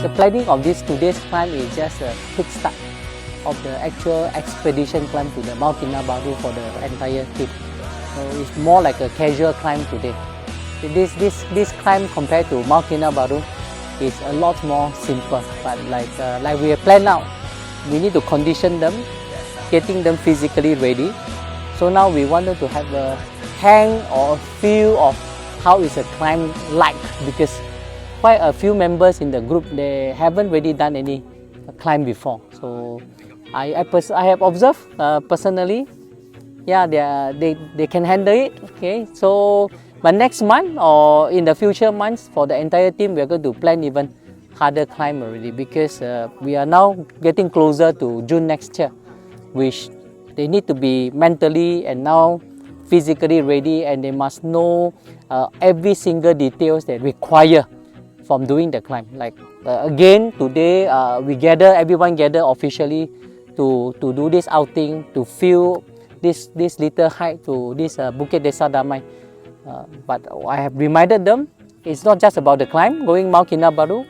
The planning of this today's climb is just a quick start of the actual expedition climb to the Mount Kinabalu for the entire team. So it's more like a casual climb today. This climb compared to Mount Kinabalu is a lot more simple, but like we have planned out, we need to condition them, getting them physically ready. So now we wanted to have a hang or a feel of how is a climb like, because quite a few members in the group, they haven't really done any climb before. So I have observed personally, yeah, they can handle it. Okay, so but next month or in the future months for the entire team, we are going to plan even harder climb already, because we are now getting closer to June next year, which they need to be mentally and now physically ready, and they must know every single details that require from doing the climb. Like again today, everyone gather officially to do this outing, to feel this little hike to this Bukit Desa Damai. But I have reminded them, it's not just about the climb, going Mount Kinabalu.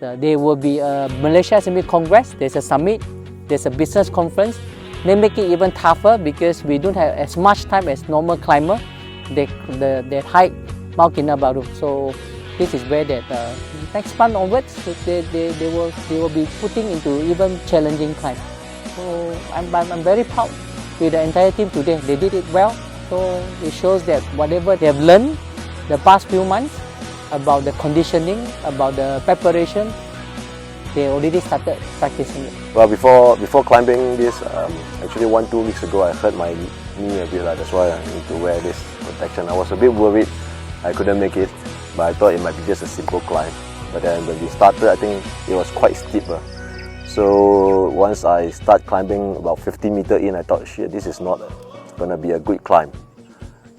There will be a Malaysia SME Congress, there's a summit, there's a business conference. They make it even tougher because we don't have as much time as normal climber. They hike Mount Kinabalu. So this is where that next month onwards, they will be putting into even challenging climb. So I'm very proud with the entire team today. They did it well. So it shows that whatever they have learned the past few months about the conditioning, about the preparation, they already started practicing it. Well, before climbing this, actually 1-2 weeks ago, I hurt my knee a bit. That's why I need to wear this protection. I was a bit worried I couldn't make it, but I thought it might be just a simple climb. But then when we started, I think it was quite steep. So once I start climbing about 50 meters in, I thought, shit, this is not gonna be a good climb.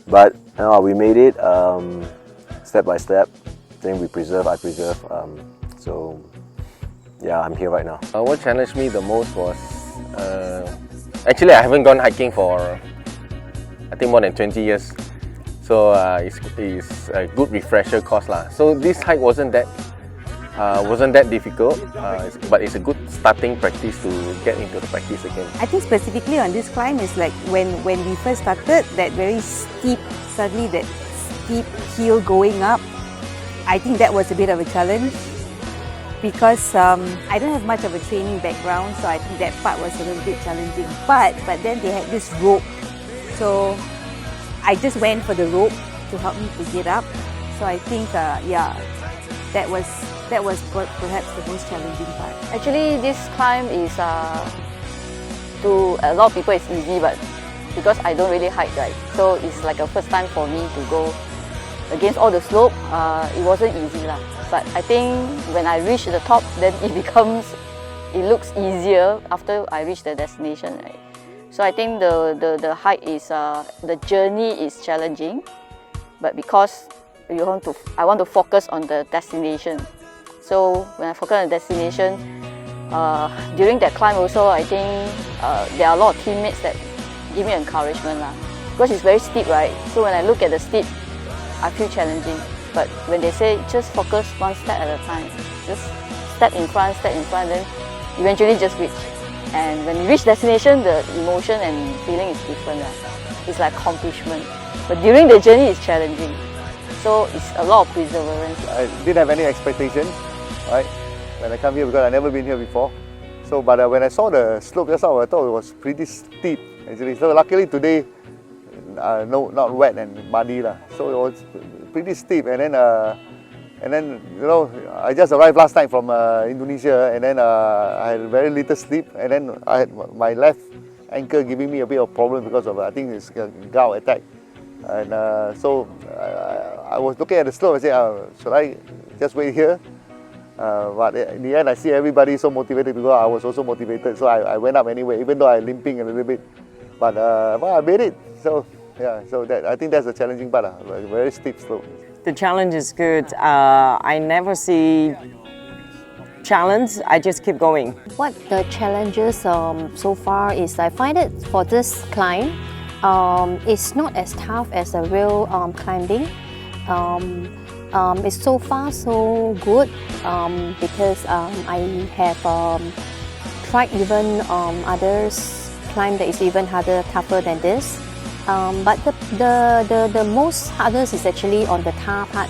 But we made it step by step. Then I preserve. So yeah, I'm here right now. What challenged me the most was, actually I haven't gone hiking for I think more than 20 years. So it's a good refresher course lah. So this hike wasn't that difficult, but it's a good starting practice to get into the practice again. I think specifically on this climb is like when we first started, that very steep, suddenly that steep hill going up. I think that was a bit of a challenge because I don't have much of a training background, so I think that part was a little bit challenging. But then they had this rope, so I just went for the rope to help me to get up. So I think yeah, that was perhaps the most challenging part. Actually, this climb is to a lot of people it's easy, but because I don't really hike, right? So it's like a first time for me to go against all the slope. It wasn't easy lah. But I think when I reach the top, then it looks easier after I reach the destination, right? So I think the hike is the journey is challenging, but because I want to focus on the destination. So when I focus on the destination, during that climb also, I think there are a lot of teammates that give me encouragement lah. Because it's very steep, right? So when I look at the steep, I feel challenging. But when they say just focus one step at a time, just step in front, then eventually just reach. And when you reach destination, the emotion and feeling is different lah. It's like accomplishment. But during the journey, it's challenging. So it's a lot of perseverance. I didn't have any expectation, right, when I come here because I've never been here before. So, but when I saw the slope just now, I thought it was pretty steep actually. So luckily today, not wet and muddy lah. So it was pretty steep, and then you know, I just arrived last night from Indonesia, and then I had very little sleep, and then I had my left ankle giving me a bit of problem because of I think it's a gout attack. And so I was looking at the slope. I said, should I just wait here? But in the end, I see everybody so motivated because I was also motivated. So I went up anyway, even though I'm limping a little bit. But well, I made it. So yeah, so I think that's the challenging part. A very steep slope. The challenge is good. I never see challenge. I just keep going. What the challenges so far is, I find it for this climb, it's not as tough as a real climbing. It's so far so good because I have tried even others climb that is even harder, tougher than this. But the most hardest is actually on the tar part,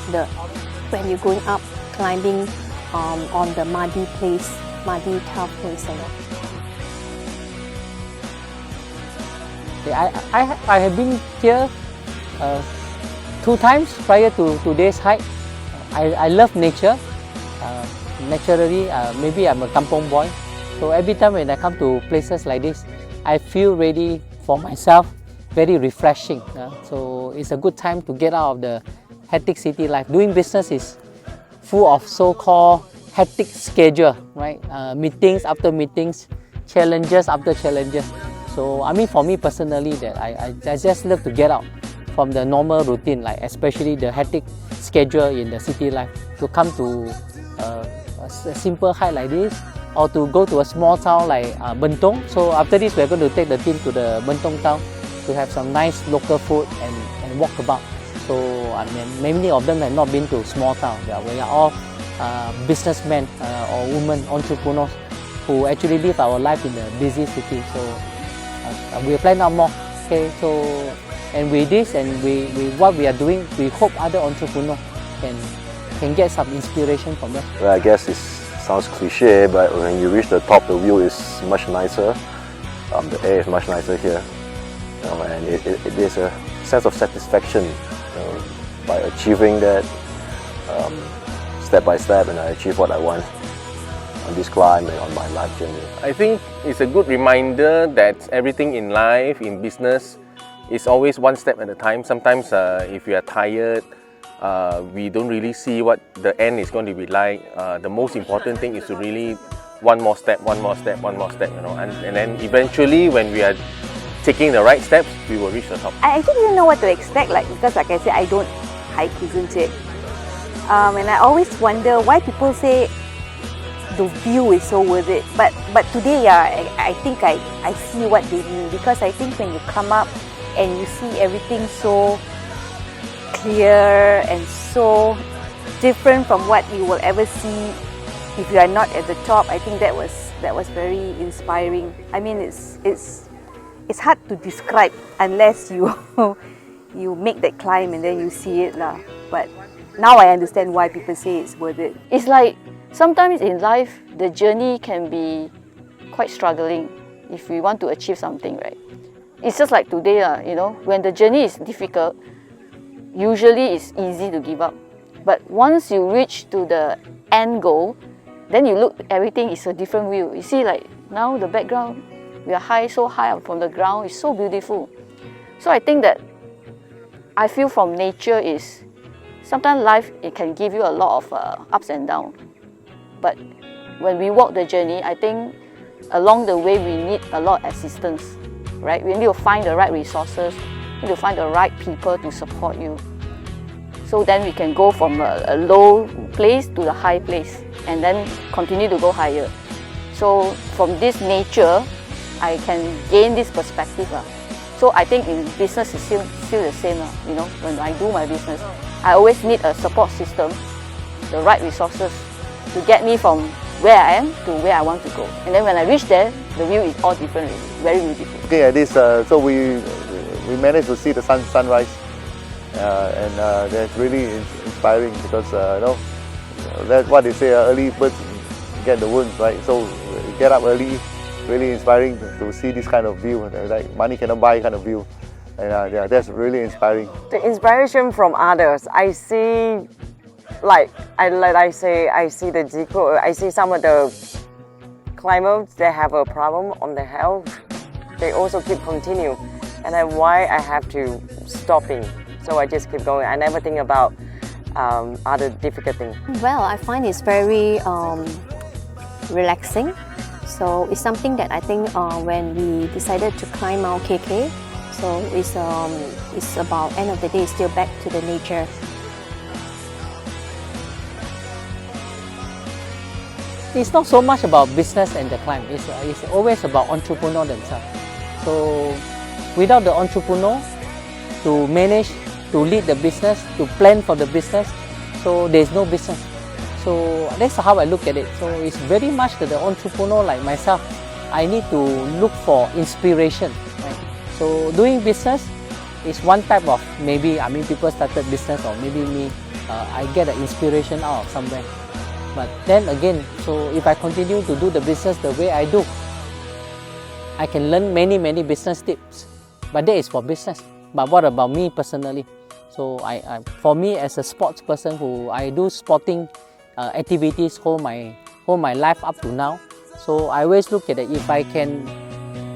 when you're going up climbing on the muddy place, muddy tough place. I have been here 2 times prior to today's hike. I love nature. Naturally, maybe I'm a kampong boy. So every time when I come to places like this, I feel ready for myself, very refreshing. So it's a good time to get out of the hectic city life. Doing business is full of so-called hectic schedule, right? Meetings after meetings, challenges after challenges. So I mean, for me personally, that I just love to get out from the normal routine, like especially the hectic schedule in the city life, to come to a simple hike like this, or to go to a small town like Bentong. So after this, we're going to take the team to the Bentong town to have some nice local food and walk about. So I mean, many of them have not been to small town. We are all businessmen or women, entrepreneurs who actually live our life in a busy city. So we plan out more. Okay, so and with this and what we are doing, we hope other entrepreneurs can get some inspiration from us. Well, I guess it sounds cliche, but when you reach the top, the view is much nicer. The air is much nicer here, and it is a sense of satisfaction by achieving that step by step, and I achieve what I want on this climb and on my life journey. I think it's a good reminder that everything in life, in business, is always one step at a time. Sometimes if we are tired, we don't really see what the end is going to be like. The most important thing is to really one more step, and then eventually when we are taking the right steps, we will reach the top. I actually didn't know what to expect, because like I said, I don't hike, isn't it? And I always wonder why people say the view is so worth it. But today, I think I see what they mean, because I think when you come up and you see everything so clear and so different from what you will ever see if you are not at the top, I think that was very inspiring. I mean, it's hard to describe unless you you make that climb and then you see it lah. But now I understand why people say it's worth it. It's like sometimes in life, the journey can be quite struggling if we want to achieve something, right? It's just like today, when the journey is difficult, usually it's easy to give up. But once you reach to the end goal, then you look, everything is a different view. You see, like now the background, we are so high up from the ground, it's so beautiful. So I think that I feel from nature is, sometimes life, it can give you a lot of ups and downs. But when we walk the journey, I think along the way we need a lot of assistance, right? We need to find the right resources, we need to find the right people to support you. So then we can go from a low place to the high place and then continue to go higher. So from this nature, I can gain this perspective. So I think in business it's still the same. When I do my business, I always need a support system, the right resources to get me from where I am to where I want to go. And then when I reach there, the view is all different, very beautiful. Okay, at this, so we managed to see the sunrise, and that's really inspiring, because that's what they say, early birds get the worms, right? So get up early, really inspiring to see this kind of view, like money cannot buy kind of view, and yeah, that's really inspiring. The inspiration from others, I see, I see the Zico, I see some of the climbers, they have a problem on their health, they also keep continue, and then why I have to stopping, so I just keep going. I never think about other difficult things. Well, I find it's very relaxing. So it's something that I think when we decided to climb Mount KK, so it's about end of the day, still back to the nature. It's not so much about business and the climb. It's always about entrepreneur themselves. So without the entrepreneur to manage, to lead the business, to plan for the business, so there's no business. So that's how I look at it. So it's very much that the entrepreneur like myself, I need to look for inspiration. Right? So doing business is one type of, maybe, people started business, or maybe me, I get an inspiration out of somewhere. But then again, so if I continue to do the business the way I do, I can learn many business tips. But that is for business. But what about me personally? So for me as a sports person who I do sporting activities whole my life up to now. So I always look at it, if I can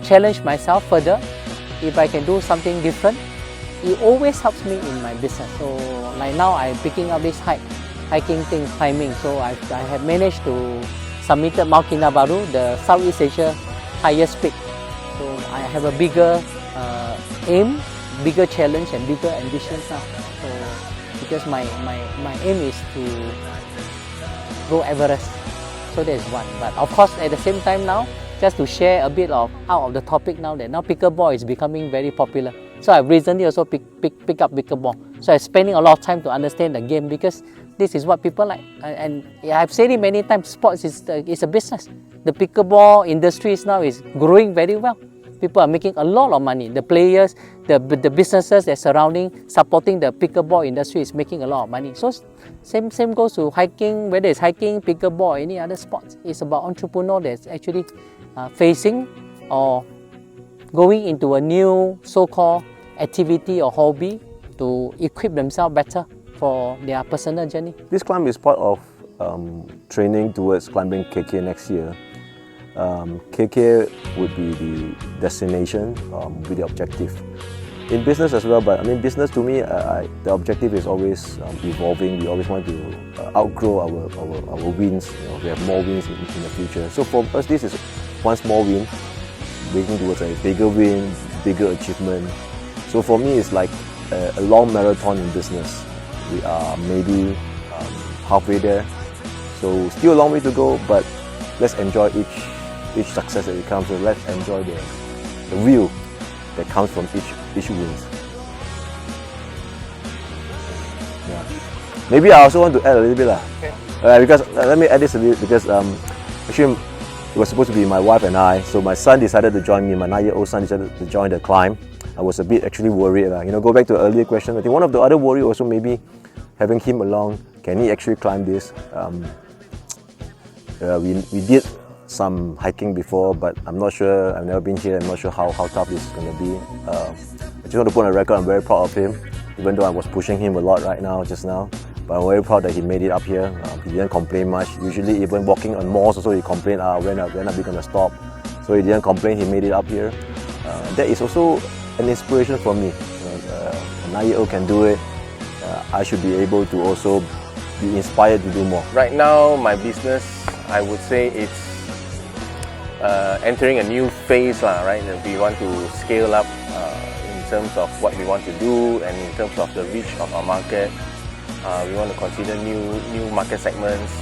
challenge myself further, if I can do something different, it always helps me in my business. So like now I'm picking up this hiking thing, climbing. So I have managed to submit Mount Kinabalu, the Southeast Asia highest peak. So I have a bigger aim, bigger challenge and bigger ambitions now. So because my aim is to go Everest. So that is one. But of course at the same time now, just to share a bit of out of the topic now, that now pickleball is becoming very popular. So I've recently also pick up pickleball. So I'm spending a lot of time to understand the game, because this is what people like. And I've said it many times, sports is a business. The pickleball industry now is growing very well. People are making a lot of money. The players, the businesses that surrounding, supporting the pickleball industry is making a lot of money. So same goes to hiking, whether it's hiking, pickleball, or any other sports. It's about entrepreneur that's actually facing or going into a new so-called activity or hobby to equip themselves better for their personal journey. This climb is part of training towards climbing KK next year. KK would be the destination with the objective. In business as well, but business to me, the objective is always evolving. We always want to outgrow our wins. We have more wins in the future. So for us, this is one small win, working towards a bigger win, bigger achievement. So for me, it's like a long marathon in business. We are maybe halfway there. So still a long way to go, but let's enjoy each success that it comes. So let's enjoy the view that comes from each wins. Yeah. Maybe I also want to add a little bit because let me add this a bit, because actually it was supposed to be my wife and I. So my son decided to join me. My 9-year-old son decided to join the climb. I was a bit actually worried. Go back to the earlier question. I think one of the other worry also maybe having him along. Can he actually climb this? We did some hiking before, but I'm not sure. I've never been here. I'm not sure how tough this is going to be. I just want to put on a record, I'm very proud of him, even though I was pushing him a lot just now. But I'm very proud that he made it up here. He didn't complain much. Usually even walking on malls also he complained, when are we going to stop? So he didn't complain, he made it up here. That is also an inspiration for me. A 9-year-old can do it. I should be able to also be inspired to do more. Right now, my business, I would say it's entering a new phase, right? That we want to scale up in terms of what we want to do, and in terms of the reach of our market. We want to consider new market segments,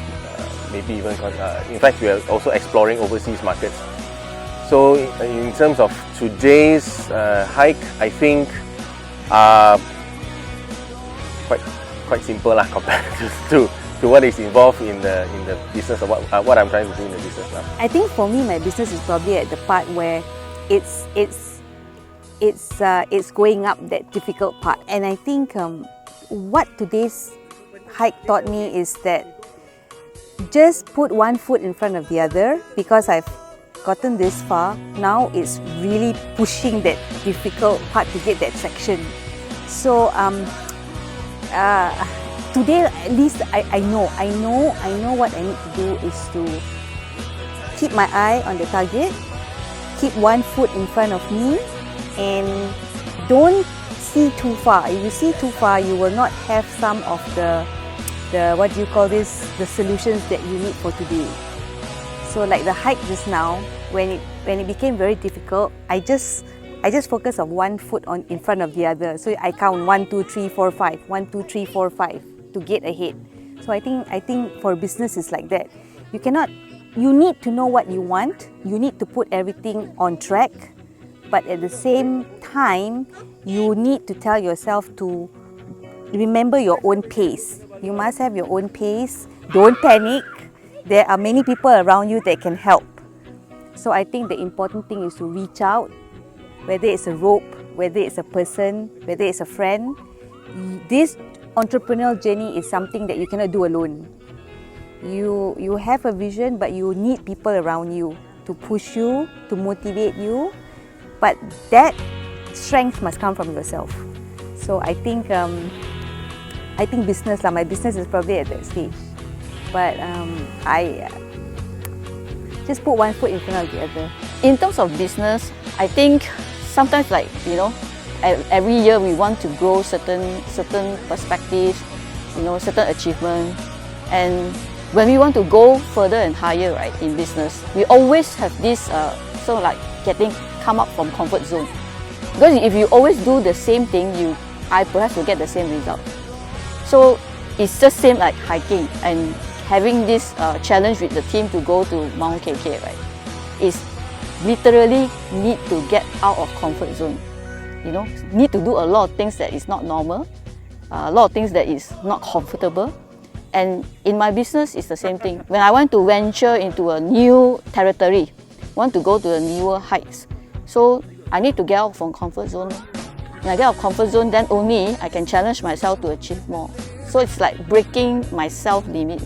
maybe even, in fact, we are also exploring overseas markets. So in terms of today's hike, I think quite simple compared to what is involved in the business, or what I'm trying to do in the business now. I think for me, my business is probably at the part where it's going up that difficult part. And I think what today's hike taught me is that just put one foot in front of the other. Because I've gotten this far, now it's really pushing that difficult part to get that traction. So today, at least I know what I need to do is to keep my eye on the target, keep one foot in front of me, and don't see too far. If you see too far, you will not have some of the what do you call this, the solutions that you need for today. So like the hike just now, when it became very difficult, I just focus on one foot in front of the other. So I count 1, 2, 3, 4, 5, 1, 2, 3, 4, 5 to get ahead. So I think for business it's like that. You need to know what you want. You need to put everything on track, but at the same time, you need to tell yourself to remember your own pace. You must have your own pace. Don't panic. There are many people around you that can help. So I think the important thing is to reach out, whether it's a rope, whether it's a person, whether it's a friend. This entrepreneurial journey is something that you cannot do alone. You have a vision, but you need people around you to push you, to motivate you. But that strength must come from yourself. So I think business, my business is probably at that stage. But I just put one foot in front of the other. In terms of business, I think sometimes every year we want to grow certain perspectives, certain achievement, and when we want to go further and higher, right, in business, we always have this come up from comfort zone. Because if you always do the same thing, I perhaps will get the same result. So it's just same like hiking and having this challenge with the team to go to Mount KK, right? Is literally need to get out of comfort zone. Need to do a lot of things that is not normal, a lot of things that is not comfortable. And in my business, it's the same thing. When I want to venture into a new territory, want to go to the newer heights, so I need to get out from comfort zone. When I get out of comfort zone, then only I can challenge myself to achieve more. So it's like breaking my self-limit.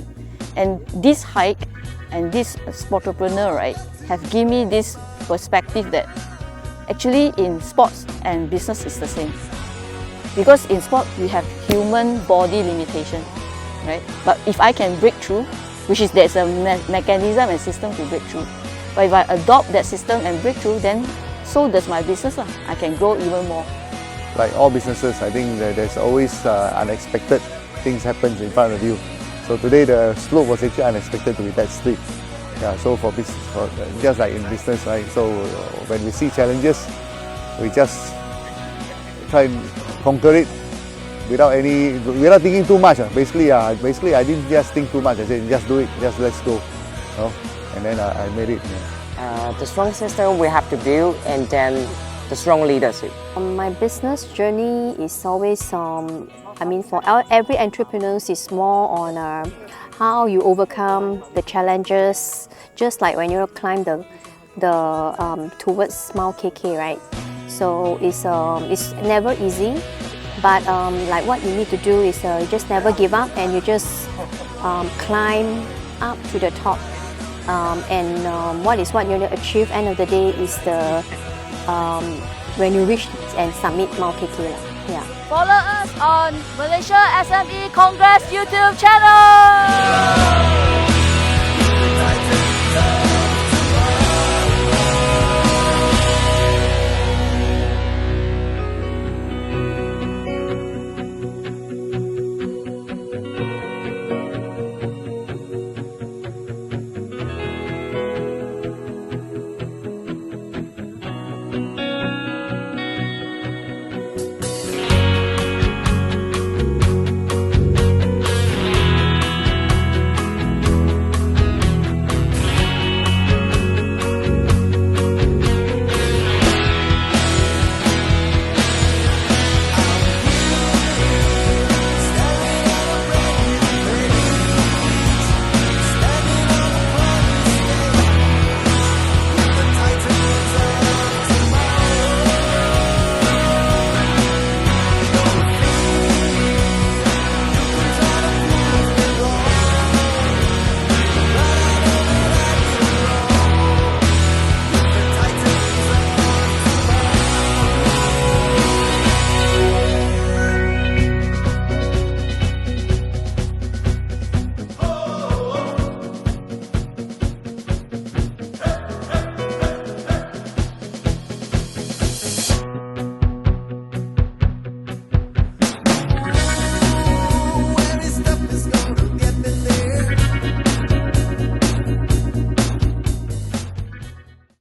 And this hike and this sportrepreneur, right, have given me this perspective that actually in sports and business is the same. Because in sport, we have human body limitation, right? But if I can break through, which is there's a mechanism and system to break through. But if I adopt that system and break through, then so does my business. I can grow even more. Like all businesses, I think that there's always unexpected things happen in front of you. So today the slope was actually unexpected to be that steep. Yeah, so for just like in business, right? So when we see challenges, we just try and conquer it without thinking too much. Basically, I didn't just think too much. I said, just do it, just let's go. And then I made it. Yeah. The strong system we have to build, and then the strong leadership. My business journey is always, for every entrepreneur, is more on how you overcome the challenges. Just like when you climb the towards Mount KK, right? So it's never easy, but like what you need to do is you just never give up, and you just climb up to the top. What you want to achieve end of the day is the when you reach and submit Mount KK. Yeah. Follow us on Malaysia SME Congress YouTube channel.